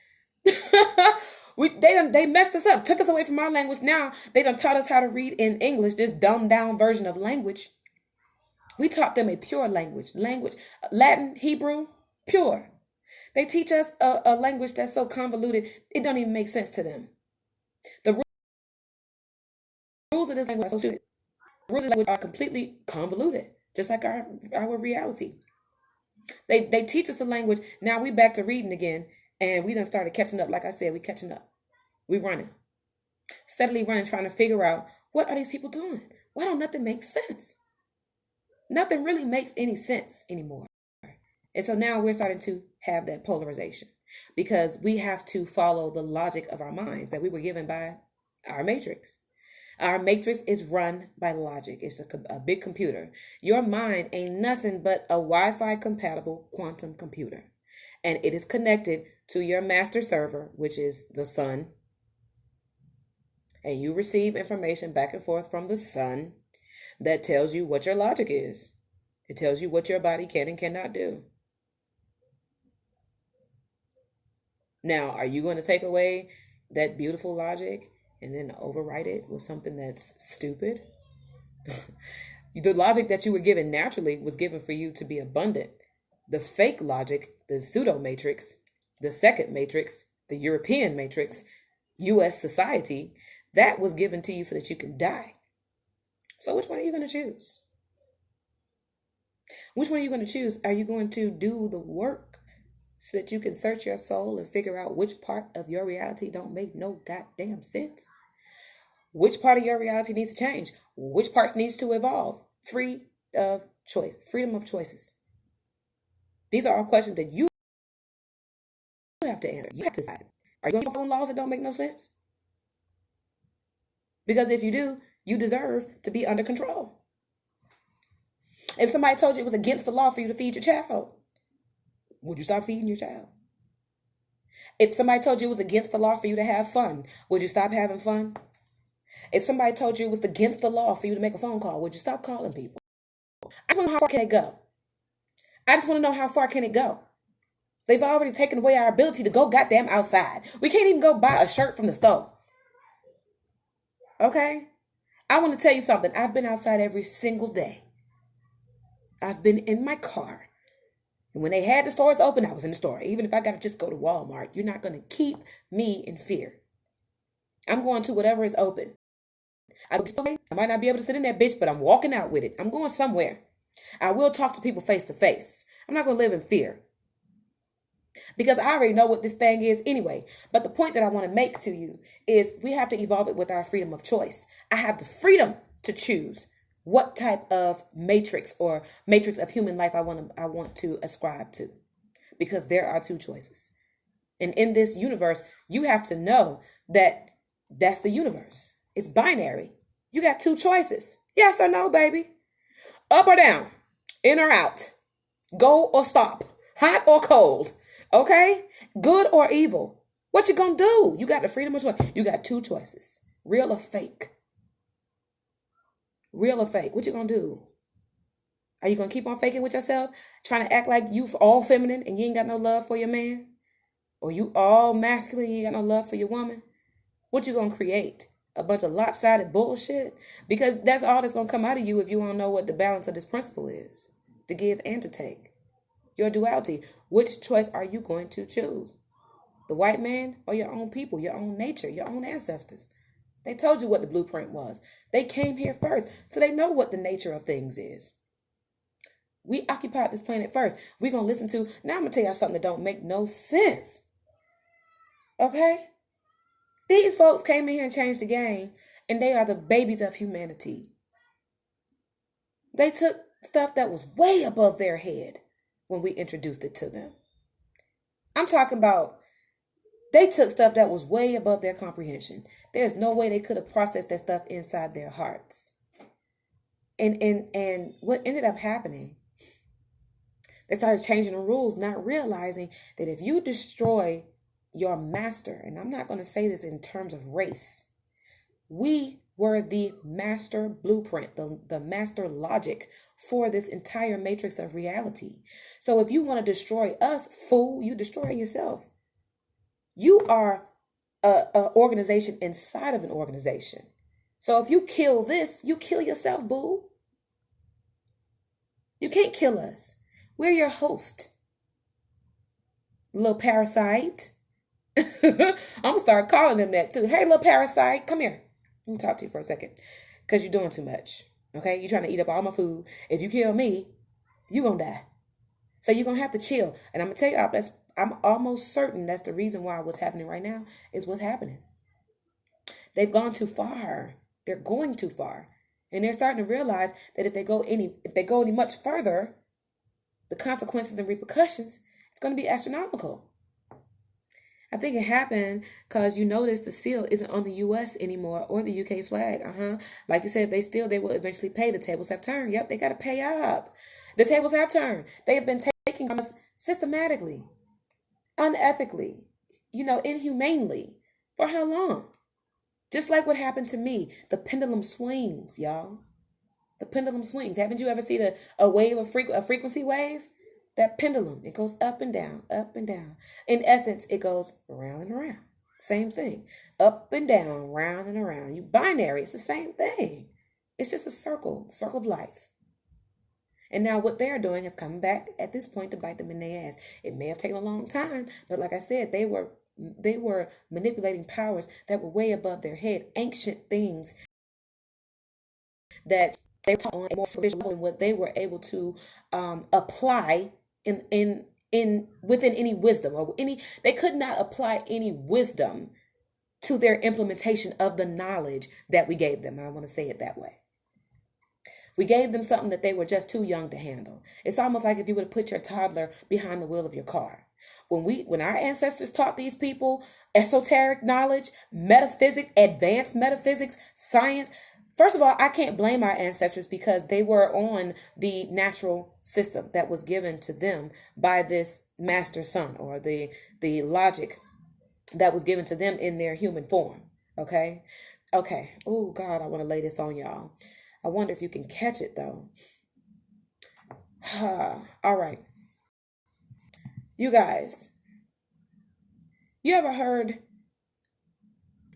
They messed us up, took us away from our language. Now they done taught us how to read in English, this dumbed down version of language. We taught them a pure language, Latin, Hebrew, pure. They teach us a language that's so convoluted, it don't even make sense to them. The rules of this language are so stupid. The rules of this language are completely convoluted, just like our reality. They teach us the language. Now we back to reading again, and we done started catching up. Like I said, we catching up. We running. steadily running, trying to figure out what are these people doing? Why don't nothing make sense? Nothing really makes any sense anymore. And so now we're starting to have that polarization because we have to follow the logic of our minds that we were given by our matrix. Our matrix is run by logic. It's a big computer. Your mind ain't nothing but a Wi-Fi compatible quantum computer. And it is connected to your master server, which is the sun. And you receive information back and forth from the sun that tells you what your logic is. It tells you what your body can and cannot do. Now, are you going to take away that beautiful logic and then overwrite it with something that's stupid? The logic that you were given naturally was given for you to be abundant. The fake logic, the pseudo matrix, the second matrix, the European matrix, US society, that was given to you so that you can die. So which one are you going to choose? Which one are you going to choose? Are you going to do the work so that you can search your soul and figure out which part of your reality don't make no goddamn sense? Which part of your reality needs to change? Which parts needs to evolve? Free of choice, freedom of choices. These are all questions that you have to answer. You have to decide. Are you going to follow laws that don't make no sense? Because if you do, you deserve to be under control. If somebody told you it was against the law for you to feed your child, would you stop feeding your child? If somebody told you it was against the law for you to have fun, would you stop having fun? If somebody told you it was against the law for you to make a phone call, would you stop calling people? I just want to know how far can it go. I just want to know how far can it go. They've already taken away our ability to go goddamn outside. We can't even go buy a shirt from the store. Okay? I want to tell you something. I've been outside every single day. I've been in my car. And when they had the stores open, I was in the store. Even if I got to just go to Walmart, you're not going to keep me in fear. I'm going to whatever is open. I might not be able to sit in that bitch, but I'm walking out with it. I'm going somewhere. I will talk to people face to face. I'm not going to live in fear. Because I already know what this thing is anyway. But the point that I want to make to you is we have to evolve it with our freedom of choice. I have the freedom to choose what type of matrix or matrix of human life I want to ascribe to. Because there are two choices. And in this universe, you have to know that that's the universe. It's binary. You got two choices. Yes or no, baby. Up or down. In or out. Go or stop. Hot or cold. Okay? Good or evil. What you gonna do? You got the freedom of choice. You got two choices. Real or fake? Real or fake? What you gonna do? Are you gonna keep on faking with yourself? Trying to act like you all feminine and you ain't got no love for your man? Or you all masculine and you ain't got no love for your woman? What you gonna create? A bunch of lopsided bullshit? Because that's all that's gonna come out of you if you don't know what the balance of this principle is. To give and to take. Your duality. Which choice are you going to choose? The white man or your own people, your own nature, your own ancestors? They told you what the blueprint was. They came here first, so they know what the nature of things is. We occupied this planet first. We're going to listen to, now I'm going to tell y'all something that don't make no sense. Okay? These folks came in here and changed the game, and they are the babies of humanity. They took stuff that was way above their head when we introduced it to them. I'm talking about they took stuff that was way above their comprehension. There's no way they could have processed that stuff inside their hearts. And what ended up happening, they started changing the rules, not realizing that if you destroy your master, and I'm not going to say this in terms of race, we were the master blueprint, the master logic for this entire matrix of reality. So if you want to destroy us, fool, you destroy yourself. You are an organization inside of an organization. So if you kill this, you kill yourself, boo. You can't kill us. We're your host. Little parasite. I'm going to start calling them that too. Hey, little parasite, come here. Let me talk to you for a second. Because you're doing too much. Okay? You're trying to eat up all my food. If you kill me, you're going to die. So you're going to have to chill. And I'm going to tell you, I'm almost certain that's the reason why what's happening right now is what's happening. They've gone too far. They're going too far. And they're starting to realize that if they go any much further, the consequences and repercussions, it's going to be astronomical. I think it happened because you notice the seal isn't on the U.S. anymore or the UK flag. Like you said, they will eventually pay. The tables have turned. Yep, they got to pay up. The tables have turned. They have been taking from us systematically, unethically, inhumanely. For how long? Just like what happened to me. The pendulum swings, y'all. The pendulum swings. Haven't you ever seen a wave, a frequency wave? That pendulum, it goes up and down, up and down. In essence, it goes round and around. Same thing. Up and down, round and around. You binary, it's the same thing. It's just a circle of life. And now what they're doing is coming back at this point to bite them in their ass. It may have taken a long time, but like I said, they were manipulating powers that were way above their head, ancient things that they were taught on a more superficial level, and what they were able to apply in within any wisdom or they could not apply any wisdom to their implementation of the knowledge that we gave them. I want to say it that way. We gave them something that they were just too young to handle. It's almost like if you would have put your toddler behind the wheel of your car. When our ancestors taught these people esoteric knowledge, metaphysics, advanced metaphysics, science, first of all, I can't blame our ancestors because they were on the natural system that was given to them by this master son, or the logic that was given to them in their human form. Okay. Oh God, I want to lay this on y'all. I wonder if you can catch it though. All right. You guys, you ever heard,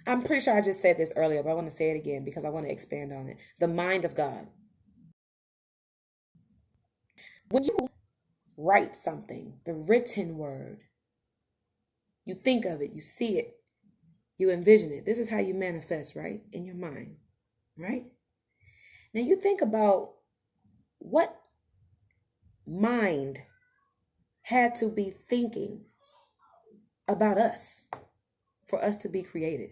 I'm pretty sure I just said this earlier, but I want to say it again because I want to expand on it. The mind of God. When you write something, the written word, you think of it, you see it, you envision it. This is how you manifest, right? In your mind, right? Now you think about what mind had to be thinking about us for us to be created,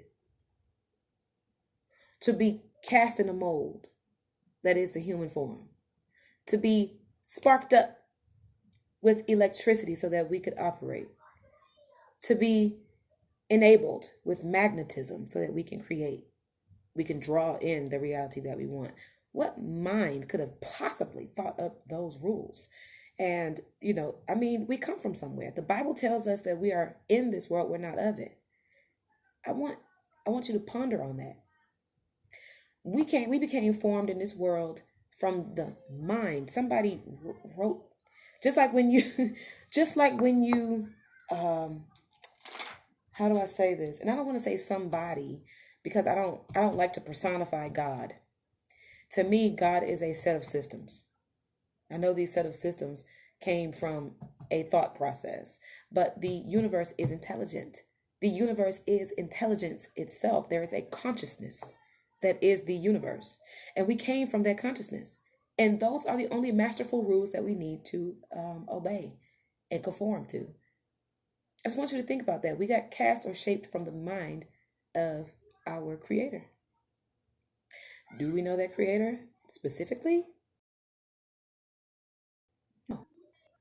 to be cast in a mold that is the human form, to be sparked up with electricity so that we could operate, to be enabled with magnetism so that we can create, we can draw in the reality that we want. What mind could have possibly thought up those rules? And, we come from somewhere. The Bible tells us that we are in this world, we're not of it. I want you to ponder on that. We became formed in this world from the mind. Somebody wrote, just like when you, how do I say this? And I don't want to say somebody because I don't like to personify God. To me, God is a set of systems. I know these set of systems came from a thought process, but the universe is intelligent. The universe is intelligence itself. There is a consciousness that is the universe, and we came from that consciousness. And those are the only masterful rules that we need to obey and conform to. I just want you to think about that. We got cast or shaped from the mind of our creator. Do we know that creator specifically? No.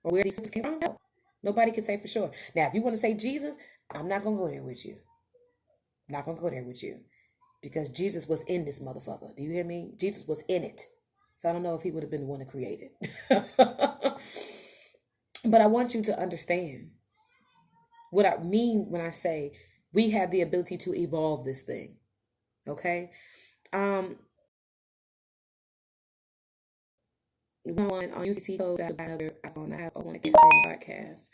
Or where these systems came from? No. Nobody can say for sure. Now, if you want to say Jesus, I'm not going to go there with you. I'm not going to go there with you. Because Jesus was in this motherfucker. Do you hear me? Jesus was in it. So I don't know if he would have been the one to create it. But I want you to understand what I mean when I say we have the ability to evolve this thing. Okay? On UCC codes, I have another iPhone. I want to get a podcast.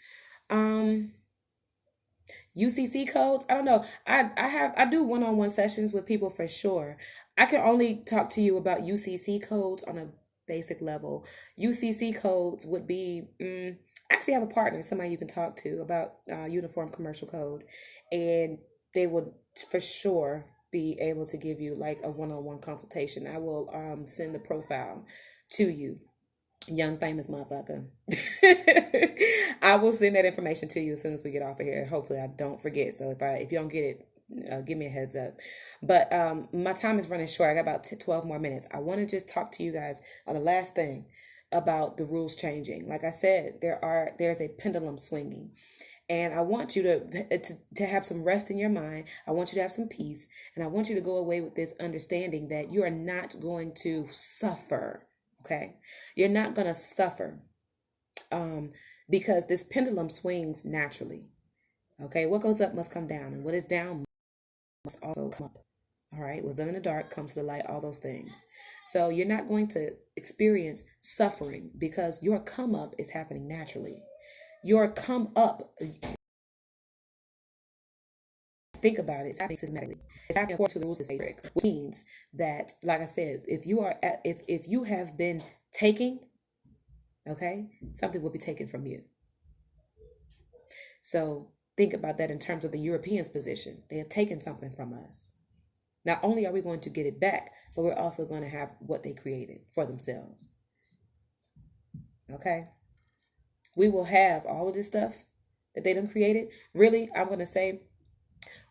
UCC codes, I don't know. I do one-on-one sessions with people for sure. I can only talk to you about UCC codes on a basic level. UCC codes would be I actually have a partner, somebody you can talk to about Uniform Commercial Code, and they would for sure be able to give you like a one-on-one consultation. I will send the profile to you. Young famous motherfucker. I will send that information to you as soon as we get off of here. Hopefully I don't forget. So if you don't get it give me a heads up. But my time is running short. I got about 12 more minutes. I want to just talk to you guys on the last thing about the rules changing. Like I said, there's a pendulum swinging. And I want you to have some rest in your mind. I want you to have some peace. And I want you to go away with this understanding that you are not going to suffer. Okay? You're not going to suffer because this pendulum swings naturally. Okay? What goes up must come down. And what is down must also come up. All right? What's done in the dark comes to the light, all those things. So you're not going to experience suffering because your come up is happening naturally. Your come up, think about it, it's happening systematically. It's happening according to the rules of Matrix, which means that, like I said, if you have been taking, okay, something will be taken from you. So think about that in terms of the Europeans' position. They have taken something from us. Not only are we going to get it back, but we're also going to have what they created for themselves. Okay? We will have all of this stuff that they done created. Really, I'm going to say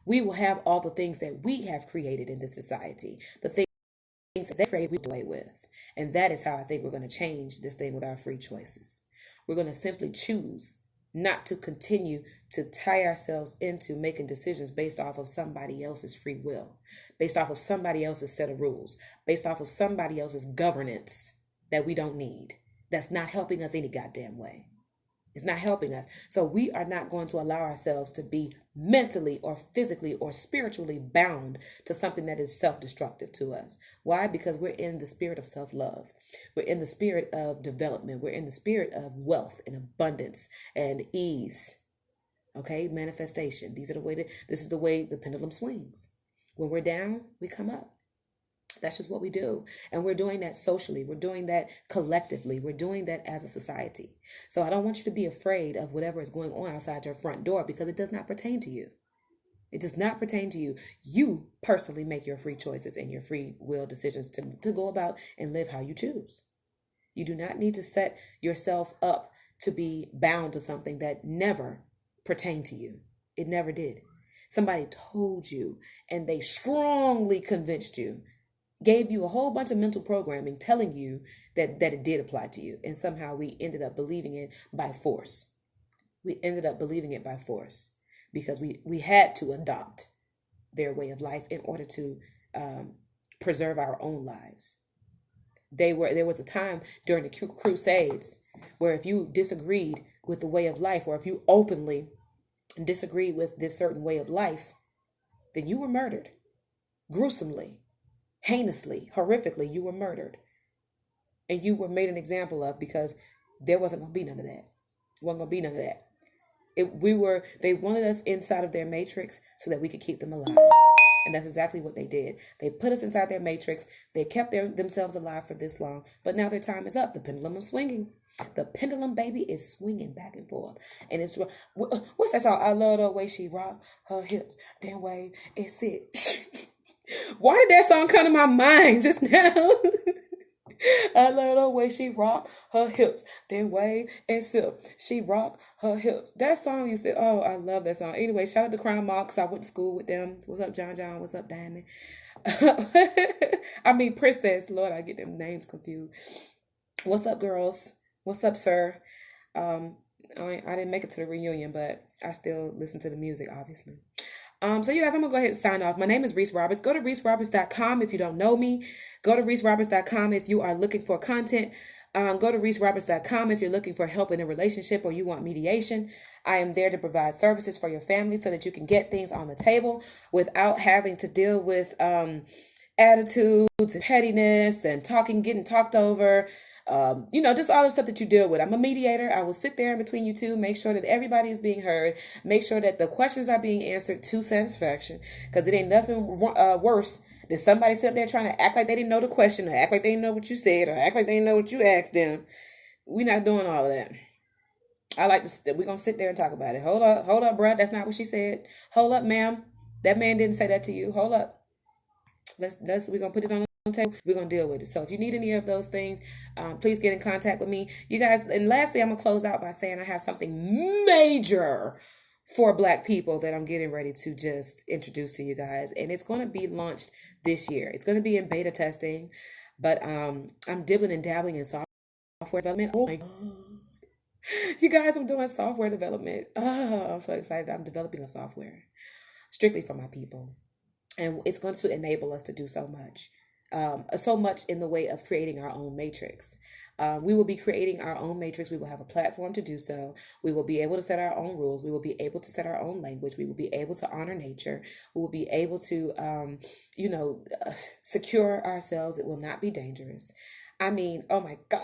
we will have all the things that we have created in this society. The things that they created, we play with. And that is how I think we're going to change this thing with our free choices. We're going to simply choose not to continue to tie ourselves into making decisions based off of somebody else's free will, based off of somebody else's set of rules, based off of somebody else's governance that we don't need. That's not helping us any goddamn way. It's not helping us. So we are not going to allow ourselves to be mentally or physically or spiritually bound to something that is self-destructive to us. Why? Because we're in the spirit of self-love. We're in the spirit of development. We're in the spirit of wealth and abundance and ease. Okay, manifestation. This is the way the pendulum swings. When we're down, we come up. That's just what we do. And we're doing that socially. We're doing that collectively. We're doing that as a society. So I don't want you to be afraid of whatever is going on outside your front door because it does not pertain to you. It does not pertain to you. You personally make your free choices and your free will decisions to go about and live how you choose. You do not need to set yourself up to be bound to something that never pertained to you. It never did. Somebody told you and they strongly convinced you, gave you a whole bunch of mental programming telling you that it did apply to you. And somehow we ended up believing it by force. We ended up believing it by force because we had to adopt their way of life in order to preserve our own lives. There was a time during the Crusades where if you disagreed with the way of life or if you openly disagreed with this certain way of life, then you were murdered gruesomely. Heinously, horrifically, you were murdered. And you were made an example of because there wasn't going to be none of that. Wasn't going to be none of that. They wanted us inside of their matrix so that we could keep them alive. And that's exactly what they did. They put us inside their matrix. They kept themselves alive for this long. But now their time is up. The pendulum is swinging. The pendulum, baby, is swinging back and forth. And it's, what's that song? I love the way she rock her hips. Then wave and sit. Why did that song come to my mind just now? I love the way she rock her hips, then wave and sip. She rock her hips. That song you said, oh, I love that song. Anyway, shout out to Crown Mall because I went to school with them. What's up, John John? What's up, Diamond? I mean, Princess. Lord, I get them names confused. What's up, girls? What's up, sir? I didn't make it to the reunion, but I still listen to the music, obviously. So you guys, I'm going to go ahead and sign off. My name is Reese Roberts. Go to reeseroberts.com if you don't know me. Go to reeseroberts.com if you are looking for content. Go to reeseroberts.com if you're looking for help in a relationship or you want mediation. I am there to provide services for your family so that you can get things on the table without having to deal with attitudes and pettiness and getting talked over. Just all the stuff that you deal with. I'm a mediator. I will sit there in between you two, make sure that everybody is being heard, make sure that the questions are being answered to satisfaction, because it ain't nothing worse than somebody sitting there trying to act like they didn't know the question, or act like they didn't know what you said, or act like they didn't know what you asked them. We're not doing all of that. We're going to sit there and talk about it. Hold up, bruh. That's not what she said. Hold up, ma'am. That man didn't say that to you. Hold up. We're going to put it on the table. We're going to deal with it. So if you need any of those things, please get in contact with me. You guys, and lastly, I'm going to close out by saying I have something major for Black people that I'm getting ready to just introduce to you guys. And it's going to be launched this year. It's going to be in beta testing, but I'm dibbling and dabbling in software development. Oh my God. You guys, I'm doing software development. Oh, I'm so excited. I'm developing a software strictly for my people. And it's going to enable us to do so much. So much in the way of creating our own matrix. We will be creating our own matrix. We will have a platform to do so. We will be able to set our own rules. We will be able to set our own language. We will be able to honor nature. We will be able to, secure ourselves. It will not be dangerous. I mean, oh my God,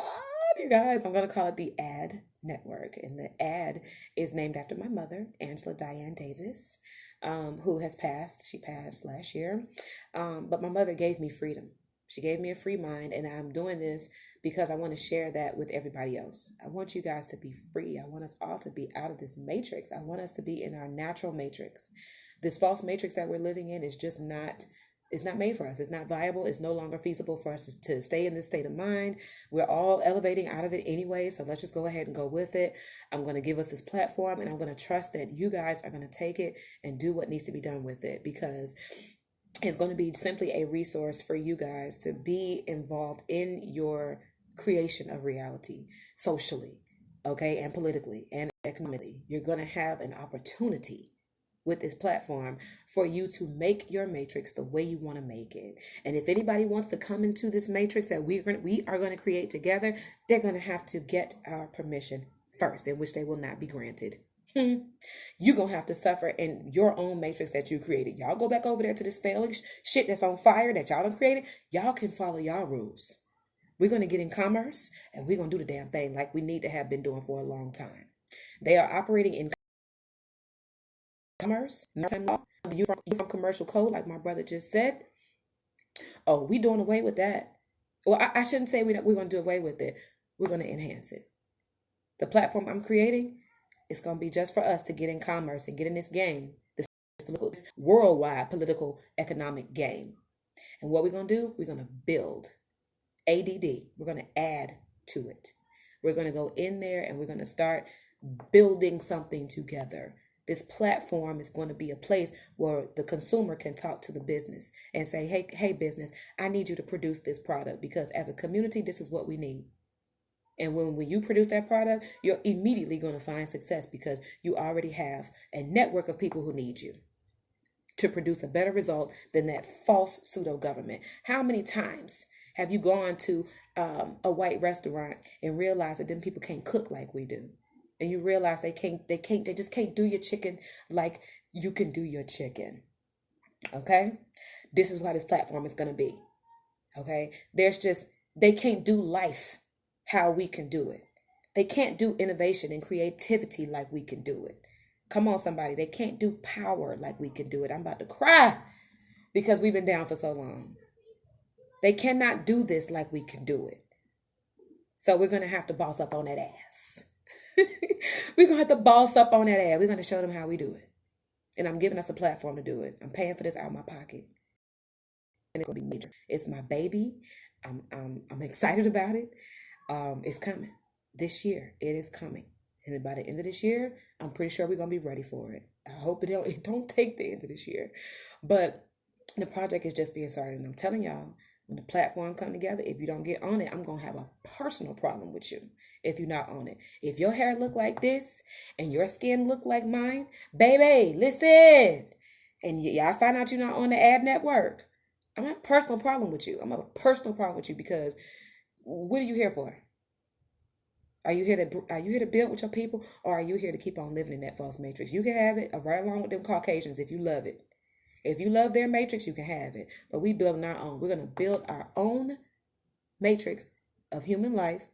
you guys, I'm going to call it the AD Network. And the AD is named after my mother, Angela Diane Davis, who has passed. She passed last year. But my mother gave me freedom. She gave me a free mind, and I'm doing this because I want to share that with everybody else. I want you guys to be free. I want us all to be out of this matrix. I want us to be in our natural matrix. This false matrix that we're living in is just not, it's not made for us. It's not viable. It's no longer feasible for us to stay in this state of mind. We're all elevating out of it anyway, so let's just go ahead and go with it. I'm going to give us this platform, and I'm going to trust that you guys are going to take it and do what needs to be done with it, because it's going to be simply a resource for you guys to be involved in your creation of reality socially, okay, and politically and economically. You're going to have an opportunity with this platform for you to make your matrix the way you want to make it. And if anybody wants to come into this matrix that we are going to create together, they're going to have to get our permission first, in which they will not be granted. You're going to have to suffer in your own matrix that you created. Y'all go back over there to this failing shit that's on fire that y'all done created. Y'all can follow y'all rules. We're going to get in commerce, and we're going to do the damn thing like we need to have been doing for a long time. They are operating in commerce, maritime law, you from commercial code, like my brother just said. Oh, we doing away with that. Well, I shouldn't say we're going to do away with it. We're going to enhance it. The platform I'm creating, it's going to be just for us to get in commerce and get in this game, this worldwide political economic game. And what we're going to do, we're going to build. ADD. We're going to add to it. We're going to go in there and we're going to start building something together. This platform is going to be a place where the consumer can talk to the business and say, hey, business, I need you to produce this product, because as a community, this is what we need. And when you produce that product, you're immediately going to find success, because you already have a network of people who need you to produce a better result than that false pseudo government. How many times have you gone to a white restaurant and realized that them people can't cook like we do? And you realize they just can't do your chicken like you can do your chicken. Okay? This is why this platform is going to be. Okay? They can't do life how we can do it. They can't do innovation and creativity like we can do it. Come on, somebody. They can't do power like we can do it. I'm about to cry because we've been down for so long. They cannot do this like we can do it. So we're going to have to boss up on that ass. We're going to have to boss up on that ass. We're going to show them how we do it. And I'm giving us a platform to do it. I'm paying for this out of my pocket. And it's going to be major. It's my baby. I'm excited about it. It's coming this year. It is coming. And by the end of this year, I'm pretty sure we're going to be ready for it. I hope it don't take the end of this year. But the project is just being started. And I'm telling y'all, when the platform come together, if you don't get on it, I'm going to have a personal problem with you if you're not on it. If your hair look like this and your skin look like mine, baby, listen. And y'all find out you're not on the ad network, I'm have a personal problem with you. I'm have a personal problem with you, because what are you here for? Are you here to build with your people, or are you here to keep on living in that false matrix? You can have it right along with them Caucasians if you love it. If you love their matrix, you can have it. But we building our own. We're going to build our own matrix of human life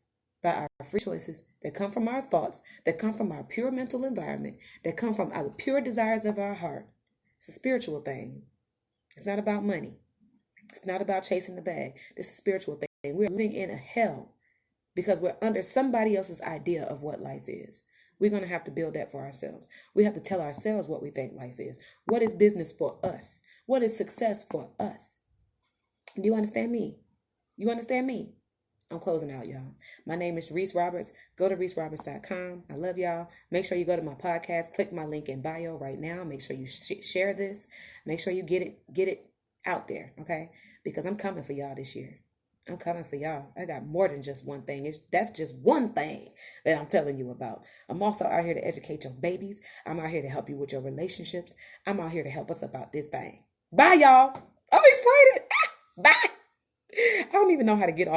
by our free choices that come from our thoughts, that come from our pure mental environment, that come from our pure desires of our heart. It's a spiritual thing. It's not about money. It's not about chasing the bag. This is a spiritual thing. We're living in a hell because we're under somebody else's idea of what life is. We're going to have to build that for ourselves. We have to tell ourselves what we think life is. What is business for us? What is success for us? Do you understand me? You understand me? I'm closing out, y'all. My name is Reese Roberts. Go to reeseroberts.com. I love y'all. Make sure you go to my podcast. Click my link in bio right now. Make sure you share this. Make sure you get it out there, okay? Because I'm coming for y'all this year. I'm coming for y'all. I got more than just one thing. That's just one thing that I'm telling you about. I'm also out here to educate your babies. I'm out here to help you with your relationships. I'm out here to help us about this thing. Bye, y'all. I'm excited. Bye. I don't even know how to get off.